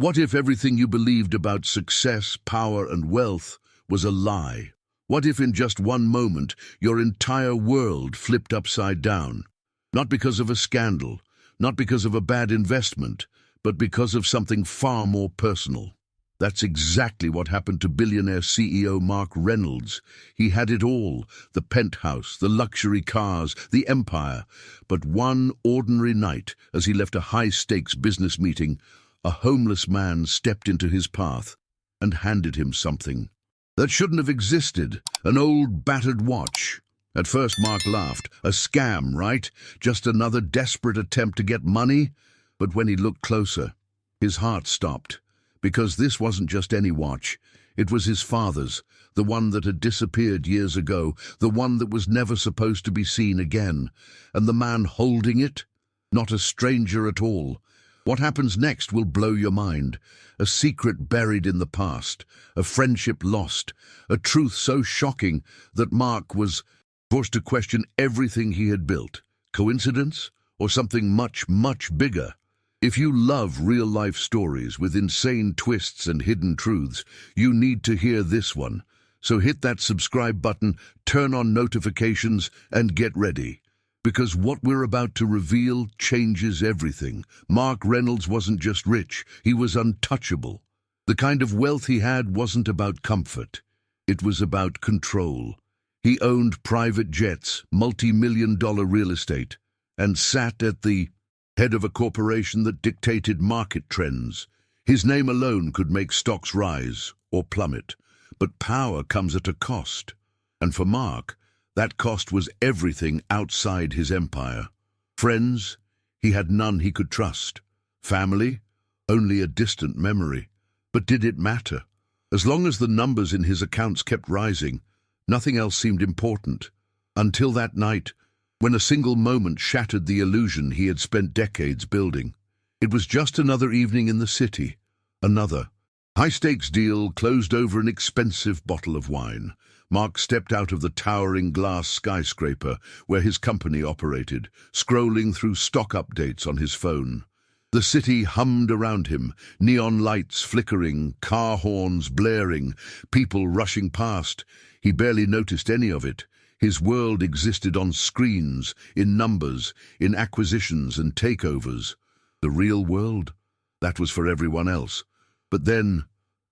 What if everything you believed about success, power, and wealth was a lie? What if in just one moment your entire world flipped upside down? Not because of a scandal, not because of a bad investment, but because of something far more personal. That's exactly what happened to billionaire CEO Mark Reynolds. He had it all, the penthouse, the luxury cars, the empire. But one ordinary night, as he left a high-stakes business meeting, a homeless man stepped into his path and handed him something that shouldn't have existed, an old battered watch. At first Mark laughed. A scam, right? Just another desperate attempt to get money? But when he looked closer, his heart stopped. Because this wasn't just any watch. It was his father's, the one that had disappeared years ago, the one that was never supposed to be seen again. And the man holding it? Not a stranger at all. What happens next will blow your mind. A secret buried in the past, a friendship lost, a truth so shocking that Mark was forced to question everything he had built. Coincidence? Or something much, much bigger? If you love real-life stories with insane twists and hidden truths, you need to hear this one. So hit that subscribe button, turn on notifications, and get ready. Because what we're about to reveal changes everything. Mark Reynolds wasn't just rich, he was untouchable. The kind of wealth he had wasn't about comfort. It was about control. He owned private jets, multi-million-dollar real estate, and sat at the head of a corporation that dictated market trends. His name alone could make stocks rise or plummet, but power comes at a cost. And for Mark, that cost was everything outside his empire. Friends, he had none he could trust. Family, only a distant memory. But did it matter? As long as the numbers in his accounts kept rising, nothing else seemed important. Until that night, when a single moment shattered the illusion he had spent decades building. It was just another evening in the city. Another high-stakes deal closed over an expensive bottle of wine. Mark stepped out of the towering glass skyscraper where his company operated, scrolling through stock updates on his phone. The city hummed around him, neon lights flickering, car horns blaring, people rushing past. He barely noticed any of it. His world existed on screens, in numbers, in acquisitions and takeovers. The real world? That was for everyone else. But then,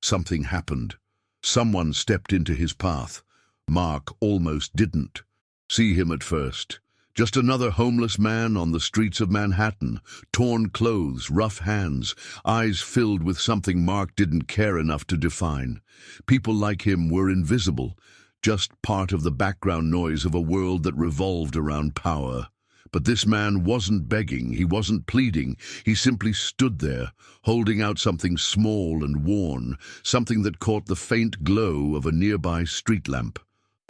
something happened. Someone stepped into his path. Mark almost didn't see him at first. Just another homeless man on the streets of Manhattan, torn clothes, rough hands, eyes filled with something Mark didn't care enough to define. People like him were invisible, just part of the background noise of a world that revolved around power. But this man wasn't begging, he wasn't pleading, he simply stood there, holding out something small and worn, something that caught the faint glow of a nearby street lamp.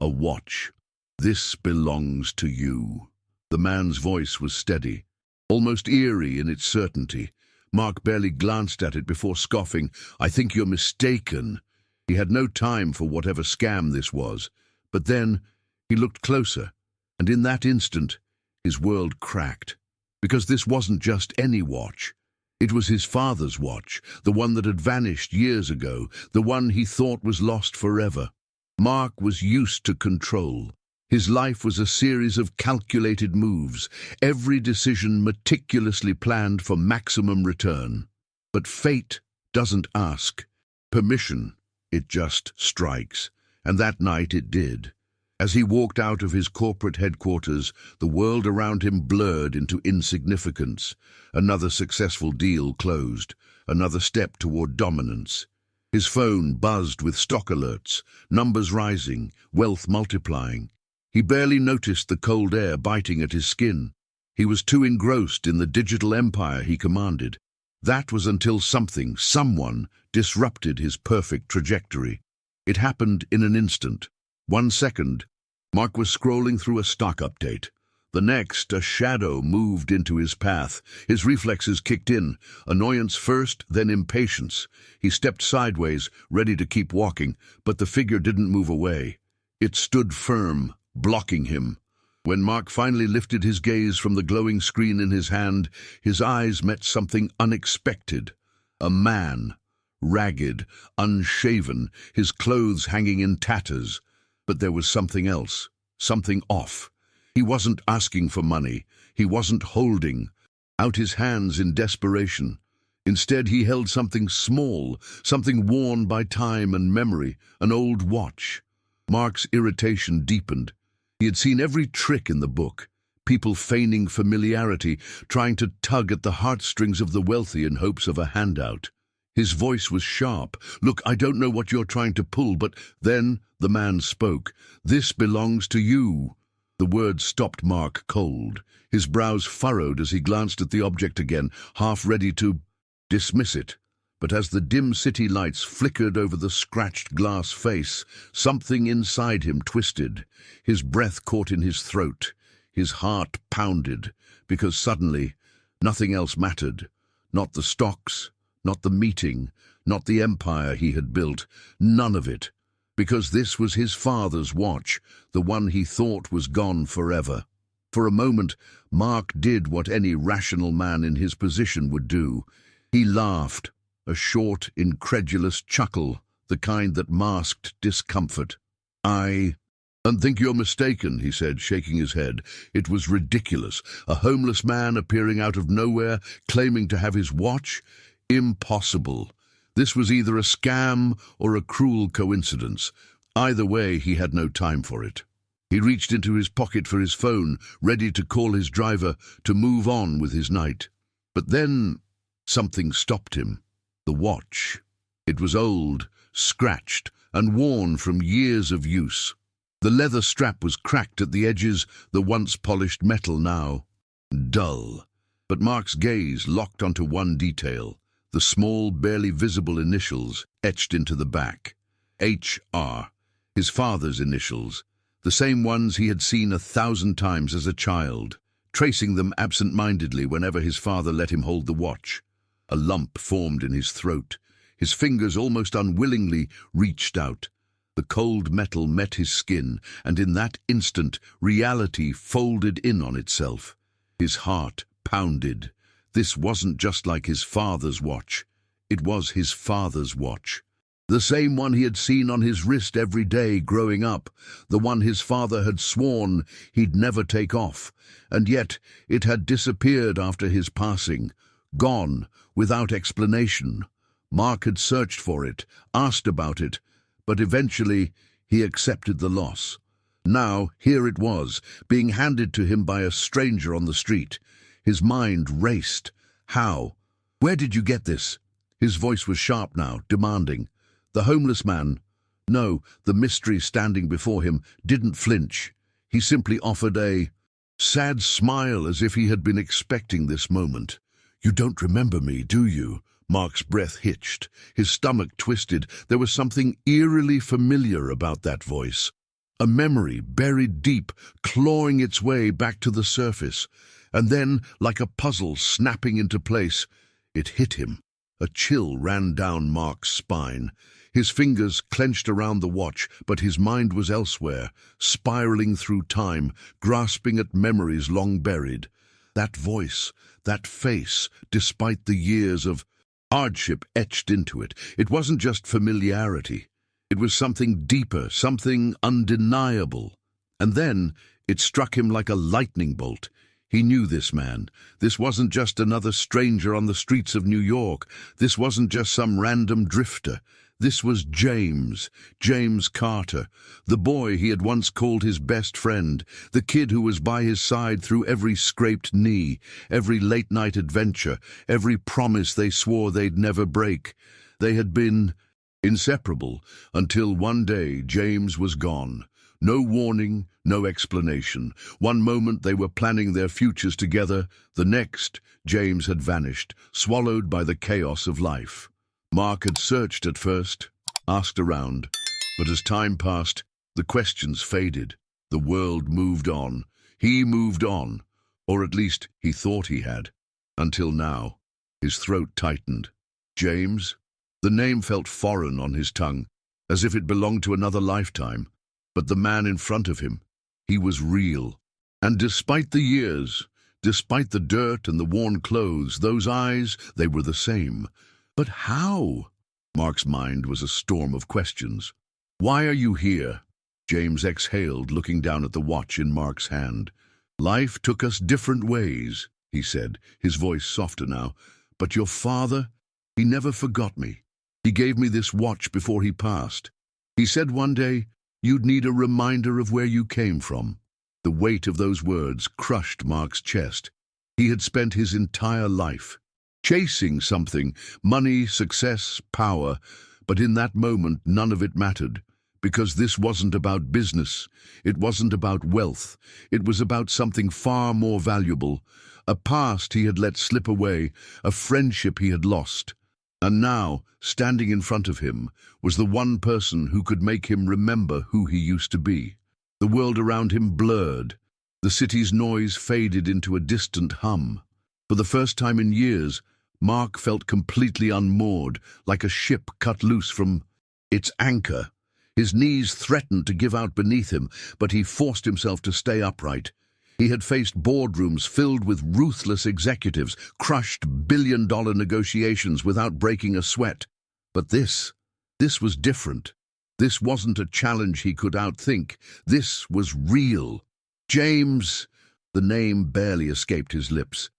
A watch. "This belongs to you." The man's voice was steady, almost eerie in its certainty. Mark barely glanced at it before scoffing, "I think you're mistaken." He had no time for whatever scam this was. But then he looked closer, and in that instant, his world cracked. Because this wasn't just any watch. It was his father's watch, the one that had vanished years ago, the one he thought was lost forever. Mark was used to control. His life was a series of calculated moves, every decision meticulously planned for maximum return. But fate doesn't ask permission. It just strikes, and that night it did. As he walked out of his corporate headquarters, the world around him blurred into insignificance. Another successful deal closed, another step toward dominance. His phone buzzed with stock alerts, numbers rising, wealth multiplying. He barely noticed the cold air biting at his skin. He was too engrossed in the digital empire he commanded. That was until someone, disrupted his perfect trajectory. It happened in an instant. 1 second, Mark was scrolling through a stock update. The next, a shadow moved into his path. His reflexes kicked in, annoyance first, then impatience. He stepped sideways, ready to keep walking, but the figure didn't move away. It stood firm, blocking him. When Mark finally lifted his gaze from the glowing screen in his hand, his eyes met something unexpected. A man, ragged, unshaven, his clothes hanging in tatters. But there was something else, something off. He wasn't asking for money. He wasn't holding out his hands in desperation. Instead, he held something small, something worn by time and memory, an old watch. Mark's irritation deepened. He had seen every trick in the book. People feigning familiarity, trying to tug at the heartstrings of the wealthy in hopes of a handout. His voice was sharp. "Look, I don't know what you're trying to pull, but..." Then the man spoke. "This belongs to you." The words stopped Mark cold. His brows furrowed as he glanced at the object again, half ready to dismiss it. But as the dim city lights flickered over the scratched glass face, something inside him twisted. His breath caught in his throat. His heart pounded, because suddenly nothing else mattered. Not the stocks, not the meeting, not the empire he had built, none of it. Because this was his father's watch, the one he thought was gone forever. For a moment, Mark did what any rational man in his position would do. He laughed, a short, incredulous chuckle, the kind that masked discomfort. "I think you're mistaken," he said, shaking his head. "It was ridiculous. A homeless man appearing out of nowhere, claiming to have his watch? Impossible. This was either a scam or a cruel coincidence. Either way, he had no time for it." He reached into his pocket for his phone, ready to call his driver to move on with his night. But then something stopped him. The watch. It was old, scratched, and worn from years of use. The leather strap was cracked at the edges, the once polished metal now dull. But Mark's gaze locked onto one detail, the small, barely visible initials etched into the back. HR, his father's initials, the same ones he had seen 1,000 times as a child, tracing them absent-mindedly whenever his father let him hold the watch. A lump formed in his throat. His fingers almost unwillingly reached out. The cold metal met his skin, and in that instant, reality folded in on itself. His heart pounded. This wasn't just like his father's watch. It was his father's watch. The same one he had seen on his wrist every day growing up, the one his father had sworn he'd never take off, and yet it had disappeared after his passing, gone, without explanation. Mark had searched for it, asked about it, but eventually he accepted the loss. Now, here it was, being handed to him by a stranger on the street. His mind raced. How? Where did you get this? His voice was sharp now, demanding. The homeless man, no, the mystery standing before him, didn't flinch. He simply offered a sad smile as if he had been expecting this moment. "You don't remember me, do you?" Mark's breath hitched. His stomach twisted. There was something eerily familiar about that voice. A memory buried deep, clawing its way back to the surface. And then, like a puzzle snapping into place, it hit him. A chill ran down Mark's spine. His fingers clenched around the watch, but his mind was elsewhere, spiraling through time, grasping at memories long buried. That voice, that face, despite the years of hardship etched into it, it wasn't just familiarity. It was something deeper, something undeniable. And then it struck him like a lightning bolt. He knew this man. This wasn't just another stranger on the streets of New York. This wasn't just some random drifter. This was James Carter, the boy he had once called his best friend, the kid who was by his side through every scraped knee, every late-night adventure, every promise they swore they'd never break. They had been inseparable until one day James was gone. No warning, no explanation. One moment they were planning their futures together, the next, James had vanished, swallowed by the chaos of life. Mark had searched at first, asked around, but as time passed, the questions faded. The world moved on. He moved on, or at least he thought he had. Until now, his throat tightened. James? The name felt foreign on his tongue, as if it belonged to another lifetime. But the man in front of him, he was real. And despite the years, despite the dirt and the worn clothes, those eyes, they were the same. But how? Mark's mind was a storm of questions. Why are you here? James exhaled, looking down at the watch in Mark's hand. Life took us different ways, he said, his voice softer now. But your father, he never forgot me. He gave me this watch before he passed. He said one day, you'd need a reminder of where you came from. The weight of those words crushed Mark's chest. He had spent his entire life chasing something, money, success, power, but in that moment none of it mattered, because this wasn't about business, it wasn't about wealth, it was about something far more valuable, a past he had let slip away, a friendship he had lost. And now, standing in front of him, was the one person who could make him remember who he used to be. The world around him blurred. The city's noise faded into a distant hum. For the first time in years, Mark felt completely unmoored, like a ship cut loose from its anchor. His knees threatened to give out beneath him, but he forced himself to stay upright. He had faced boardrooms filled with ruthless executives, crushed billion-dollar negotiations without breaking a sweat. But this was different. This wasn't a challenge he could outthink. This was real. James, the name barely escaped his lips.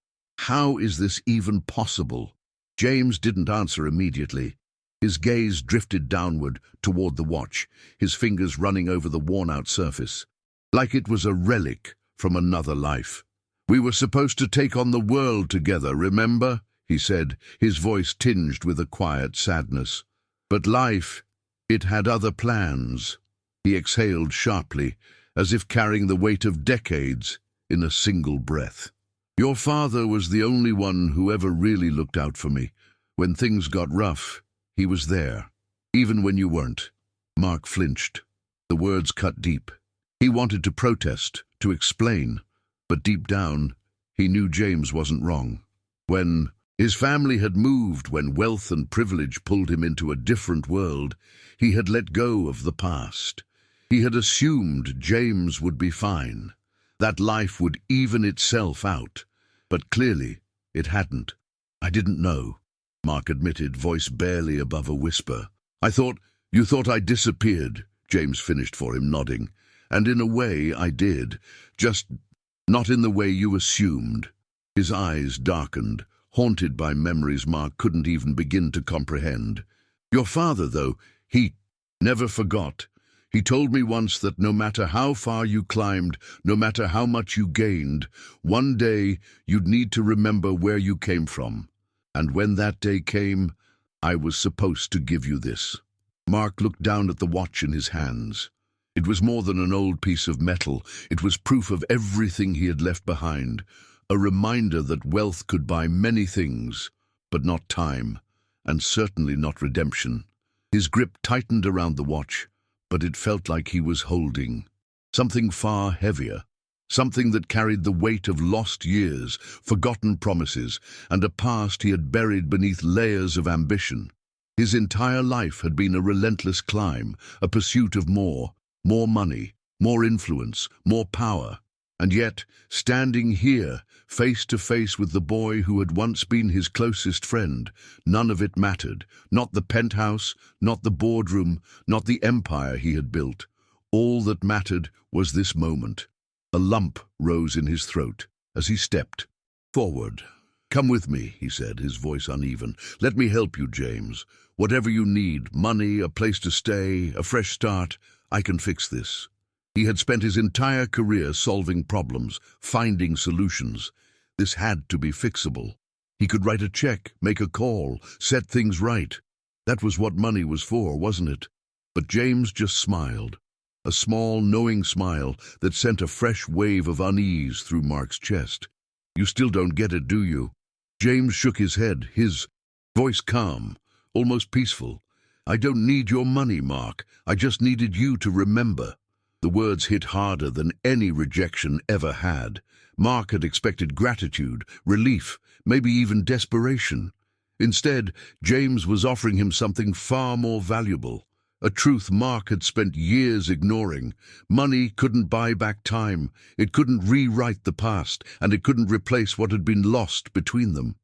How is this even possible? James didn't answer immediately. His gaze drifted downward toward the watch, his fingers running over the worn-out surface, like it was a relic from another life. We were supposed to take on the world together, remember? He said, his voice tinged with a quiet sadness. But life, it had other plans. He exhaled sharply, as if carrying the weight of decades in a single breath. Your father was the only one who ever really looked out for me. When things got rough, he was there, even when you weren't. Mark flinched. The words cut deep. He wanted to protest, to explain, but deep down, he knew James wasn't wrong. When his family had moved, when wealth and privilege pulled him into a different world, he had let go of the past. He had assumed James would be fine, that life would even itself out. But clearly, it hadn't. I didn't know, Mark admitted, voice barely above a whisper. You thought I disappeared, James finished for him, nodding. And in a way, I did. Just not in the way you assumed. His eyes darkened, haunted by memories Mark couldn't even begin to comprehend. Your father, though, he never forgot. He told me once that no matter how far you climbed, no matter how much you gained, one day you'd need to remember where you came from. And when that day came, I was supposed to give you this. Mark looked down at the watch in his hands. It was more than an old piece of metal. It was proof of everything he had left behind, a reminder that wealth could buy many things, but not time, and certainly not redemption. His grip tightened around the watch, but it felt like he was holding something far heavier, something that carried the weight of lost years, forgotten promises, and a past he had buried beneath layers of ambition. His entire life had been a relentless climb, a pursuit of more money, more influence, more power. And yet, standing here, face to face with the boy who had once been his closest friend, none of it mattered. Not the penthouse, not the boardroom, not the empire he had built. All that mattered was this moment. A lump rose in his throat as he stepped forward. Come with me, he said, his voice uneven. Let me help you, James. Whatever you need, money, a place to stay, a fresh start, I can fix this. He had spent his entire career solving problems, finding solutions. This had to be fixable. He could write a check, make a call, set things right. That was what money was for, wasn't it? But James just smiled. A small, knowing smile that sent a fresh wave of unease through Mark's chest. You still don't get it, do you? James shook his head, his voice calm, almost peaceful. I don't need your money, Mark. I just needed you to remember. The words hit harder than any rejection ever had. Mark had expected gratitude, relief, maybe even desperation. Instead, James was offering him something far more valuable. A truth Mark had spent years ignoring. Money couldn't buy back time. It couldn't rewrite the past, and it couldn't replace what had been lost between them.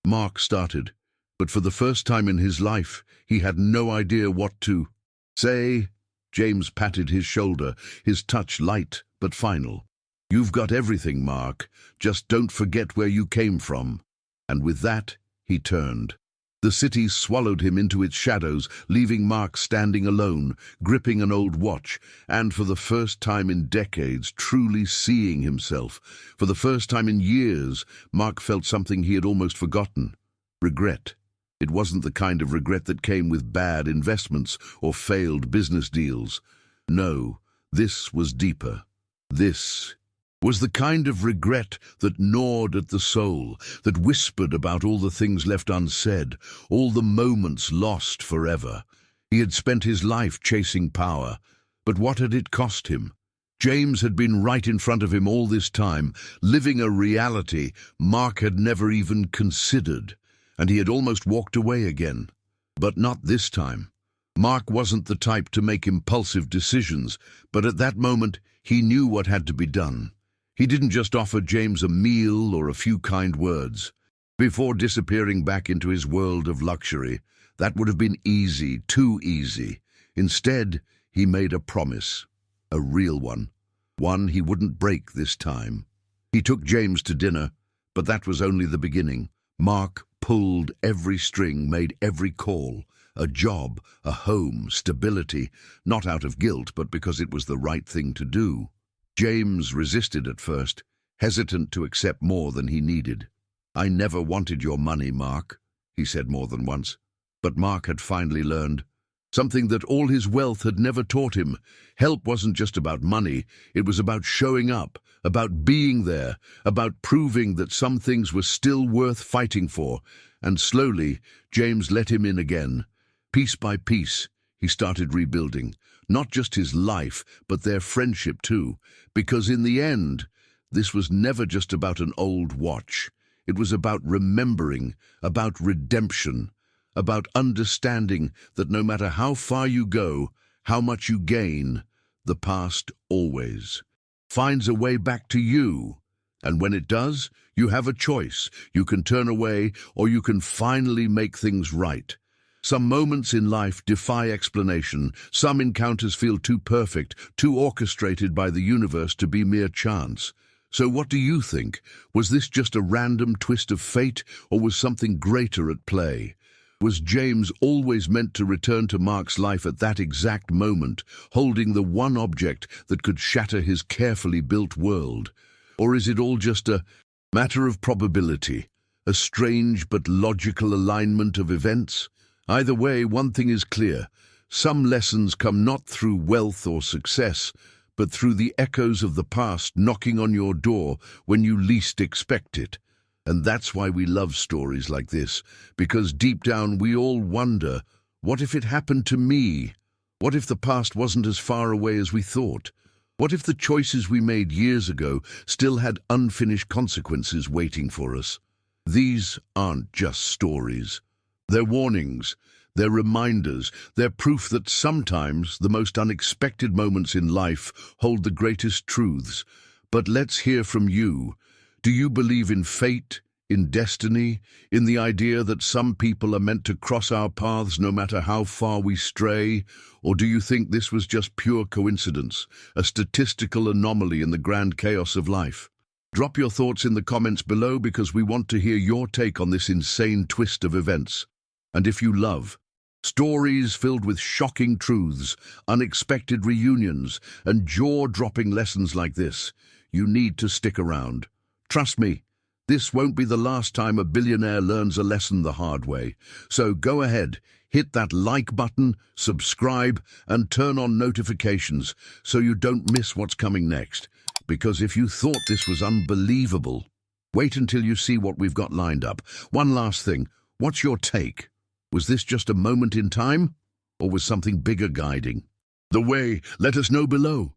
Mark started. But for the first time in his life, he had no idea what to say. James patted his shoulder, his touch light but final. "You've got everything, Mark. Just don't forget where you came from." And with that, he turned. The city swallowed him into its shadows, leaving Mark standing alone, gripping an old watch, and for the first time in decades, truly seeing himself. For the first time in years, Mark felt something he had almost forgotten: regret. It wasn't the kind of regret that came with bad investments or failed business deals. No, this was deeper. This was the kind of regret that gnawed at the soul, that whispered about all the things left unsaid, all the moments lost forever. He had spent his life chasing power, but what had it cost him? James had been right in front of him all this time, living a reality Mark had never even considered, and he had almost walked away again. But not this time. Mark wasn't the type to make impulsive decisions, but at that moment he knew what had to be done. He didn't just offer James a meal or a few kind words. Before disappearing back into his world of luxury, that would have been easy, too easy. Instead, he made a promise, a real one he wouldn't break this time. He took James to dinner, but that was only the beginning. Mark pulled every string, made every call. A job, a home, stability, not out of guilt, but because it was the right thing to do. James resisted at first, hesitant to accept more than he needed. "I never wanted your money, Mark," he said more than once. But Mark had finally learned something that all his wealth had never taught him. Help wasn't just about money, it was about showing up, about being there, about proving that some things were still worth fighting for. And slowly, James let him in again. Piece by piece, he started rebuilding, not just his life, but their friendship too, because in the end, this was never just about an old watch. It was about remembering, about redemption, about understanding that no matter how far you go, how much you gain, the past always finds a way back to you. And when it does, you have a choice. You can turn away, or you can finally make things right. Some moments in life defy explanation. Some encounters feel too perfect, too orchestrated by the universe to be mere chance. So what do you think? Was this just a random twist of fate, or was something greater at play? Was James always meant to return to Mark's life at that exact moment, holding the one object that could shatter his carefully built world? Or is it all just a matter of probability, a strange but logical alignment of events? Either way, one thing is clear. Some lessons come not through wealth or success, but through the echoes of the past knocking on your door when you least expect it. And that's why we love stories like this, because deep down we all wonder, what if it happened to me? What if the past wasn't as far away as we thought? What if the choices we made years ago still had unfinished consequences waiting for us? These aren't just stories. They're warnings, they're reminders, they're proof that sometimes the most unexpected moments in life hold the greatest truths. But let's hear from you. Do you believe in fate, in destiny, in the idea that some people are meant to cross our paths no matter how far we stray? Or do you think this was just pure coincidence, a statistical anomaly in the grand chaos of life? Drop your thoughts in the comments below because we want to hear your take on this insane twist of events. And if you love stories filled with shocking truths, unexpected reunions, and jaw-dropping lessons like this, you need to stick around. Trust me, this won't be the last time a billionaire learns a lesson the hard way. So go ahead, hit that like button, subscribe, and turn on notifications so you don't miss what's coming next. Because if you thought this was unbelievable, wait until you see what we've got lined up. One last thing, what's your take? Was this just a moment in time, or was something bigger guiding the way? Let us know below.